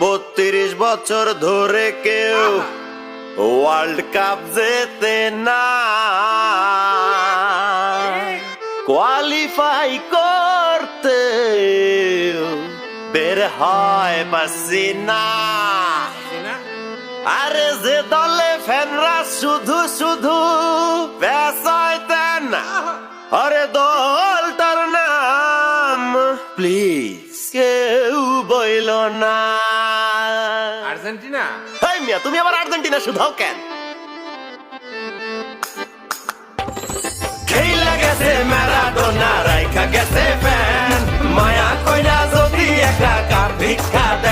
32 বছর ধরে কেউ ওয়ার্ল্ড কাপ জেতে না, কোয়ালিফাই করতে বের হয় পারছি না। আরে যে দলে ফ্যানরা শুধু শুধু বেসাইতেন, আরে দলটার নাম প্লিজ কেউ বইল না। আর্জেন্টিনা। এই মিয়া, তুমি আবার আর্জেন্টিনা শুধাও কেন? খেলা গেছে ম্যারাডোনা, রাইখা গেছে ফ্যান, মায়া কইরা যদি একটা কাপ ভিক্ষা দেয়